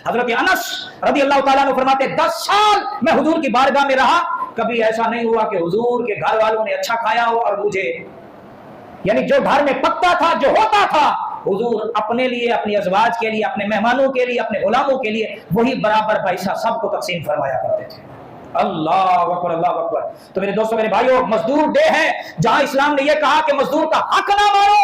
حضرت انس رضی اللہ تعالیٰ عنہ فرماتے 10 سال میں حضور کی بارگاہ میں رہا، کبھی ایسا نہیں ہوا کہ حضور کے گھر والوں نے اچھا کھایا ہو اور مجھے، یعنی جو گھر میں پکتا تھا، جو ہوتا تھا، حضور اپنے لیے، اپنی ازواج کے لیے، اپنے مہمانوں کے لیے، اپنے غلاموں کے لیے وہی برابر پیسہ سب کو تقسیم فرمایا کرتے تھے۔ اللہ اکبر، اللہ اکبر۔ تو میرے دوستوں، میرے بھائیوں، مزدور ڈے ہے، جہاں اسلام نے یہ کہا کہ مزدور کا حق نہ مارو،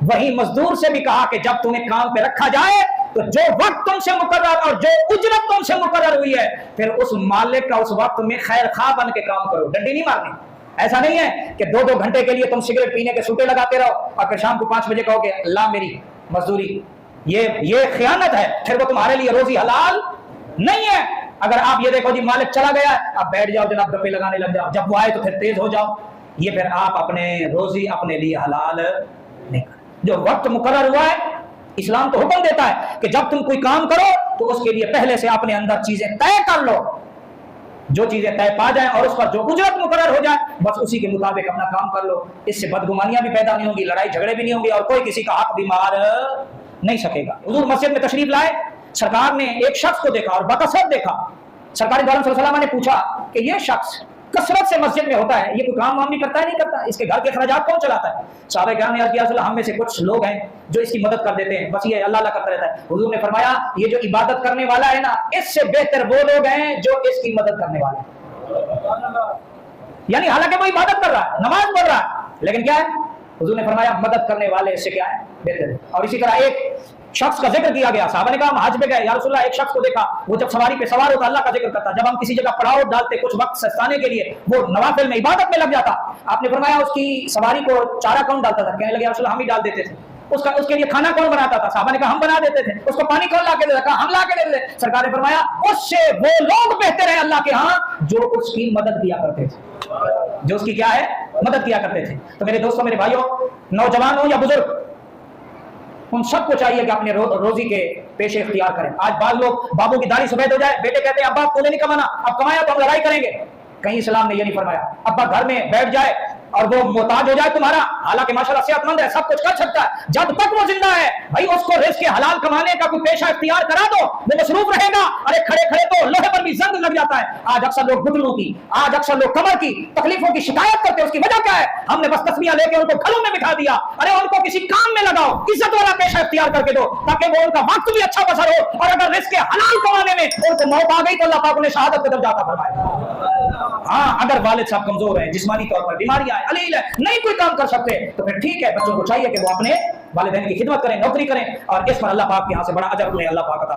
وہی مزدور سے بھی کہا کہ جب تمہیں کام پہ رکھا جائے تو جو وقت تم سے مقرر اور جو اجرت تم سے مقرر ہوئی ہے، پھر اس مالک کا اس وقت میں خیر خواہ بن کے کام کرو، ڈنڈی نہیں مارنی۔ ایسا نہیں ہے کہ 2 گھنٹے کے لیے تم سگریٹ پینے کے سوٹے لگاتے رہو اور پھر شام کو 5 بجے کہو کہ اللہ میری مزدوری، یہ خیانت ہے، پھر وہ تمہارے لیے روزی حلال نہیں ہے۔ اگر آپ یہ دیکھو جی مالک چلا گیا ہے، اب بیٹھ جاؤ جناب، گپے لگانے لگ جاؤ، جب وہ آئے تو پھر تیز ہو جاؤ، یہ پھر آپ اپنے روزی اپنے لیے حلال نہیں کریں۔ جو وقت مقرر ہوا ہے، اسلام تو حکم دیتا ہے کہ جب تم کوئی کام کرو تو اس کے لیے پہلے سے اپنے اندر چیزیں طے کر لو، جو چیزیں طے پا جائیں اور اس پر جو اجرت مقرر ہو جائے بس اسی کے مطابق اپنا کام کر لو۔ اس سے بدگمانیاں بھی پیدا نہیں ہوں گی، لڑائی جھگڑے بھی نہیں ہوں گے، اور کوئی کسی کا حق بھی مار نہیں سکے گا۔ حضور مسجد میں تشریف لائے، سرکار نے ایک شخص کو دیکھا اور بکثرت دیکھا۔ سرکار دو عالم صلی اللہ علیہ وسلم نے پوچھا کہ یہ شخص کثرت سے مسجد میں ہوتا ہے، یہ کوئی کام وام بھی کرتا ہے نہیں کرتا، اس کے گھر کے اخراجات کون چلاتا ہے؟ صحابہ کرام نے عرض کیا رسول اللہ، ہم میں سے کچھ لوگ ہیں جو اس کی مدد کر دیتے ہیں، بس یہ اللہ اللہ کرتا رہتا ہے۔ حضور نے فرمایا یہ جو عبادت کرنے والا ہے نا، اس سے بہتر وہ لوگ ہیں جو اس کی مدد کرنے والے ہیں۔ یعنی حالانکہ وہ عبادت کر رہا ہے، نماز پڑھ رہا ہے، لیکن کیا ہے؟ حضور نے فرمایا مدد کرنے والے اس سے کیا ہے؟ بہتر ہے۔ اور اسی طرح ایک شخص کا ذکر کیا گیا، صحابہ نے کہا ہم حج پہ گئے، یا رسول اللہ ایک شخص کو دیکھا، وہ جب سواری پہ سوار ہوتا اللہ کا ذکر کرتا، جب ہم کسی جگہ پڑاؤ ڈالتے کچھ وقت سستانے کے لیے وہ نوافل میں عبادت میں لگ جاتا۔ آپ نے فرمایا اس کی سواری کو چارہ کون ڈالتا تھا؟ کہنے لگے یا رسول اللہ ہم ہی ڈال دیتے تھے۔ اس کے لیے کھانا کون بناتا تھا؟ صحابہ نے کہا ہم بنا دیتے تھے۔ اس کو پانی کون لا کے دیتا تھا؟ ہم لا کے دیتے تھے۔ سرکار نے فرمایا اس سے وہ لوگ بہتر ہیں اللہ کے ہاں جو اس کی مدد کیا کرتے تھے، جو اس کی کیا ہے؟ مدد کیا کرتے تھے۔ تو میرے دوستوں، میرے بھائیوں، نوجوان ہو یا بزرگ، ان سب کو چاہیے کہ اپنے روزی کے پیشے اختیار کریں۔ آج بعض لوگ، بابو کی داڑھی سفید ہو جائے، بیٹے کہتے ہیں ابا تو نے نہیں کمانا، اب کمایا تو ہم لڑائی کریں گے۔ کہیں اسلام نے یہ نہیں فرمایا۔ ابا گھر میں بیٹھ جائے اور وہ محتاج ہو جائے تمہارا، حالانکہ ماشاءاللہ صحت مند ہے، سب کچھ کر سکتا ہے، جب تک وہ زندہ ہے بھائی اس کو رزق حلال کمانے کا کوئی پیشہ اختیار کرا دو، وہ مصروف رہے گا۔ ارے کھڑے کھڑے تو لوہے پر بھی زنگ لگ جاتا ہے۔ آج اکثر لوگ گھٹنوں کی، آج اکثر لوگ کمر کی تکلیفوں کی شکایت کرتے ہیں، اس کی وجہ کیا ہے؟ ہم نے بس تسمیہ لے کے ان کو گھروں میں بٹھا دیا۔ ارے ان کو کسی کام میں لگاؤ، عزت والا پیشہ اختیار کر کے دو، تاکہ وہ ان کا وقت بھی اچھا بسر ہو، اور اگر رزق حلال کمانے میں ان کو موت آ گئی تو اللہ پاک انہیں شہادت کا درجہ عطا فرمائے۔ ہاں اگر والد صاحب کمزور ہیں، جسمانی طور پر بیماریاں ہیں، علیل ہے، نہیں کوئی کام کر سکتے، تو پھر ٹھیک ہے، بچوں کو چاہیے کہ وہ اپنے والدین کی خدمت کریں، نوکری کریں، اور اس پر اللہ پاک کے یہاں سے بڑا اجر انہیں اللہ پاک عطا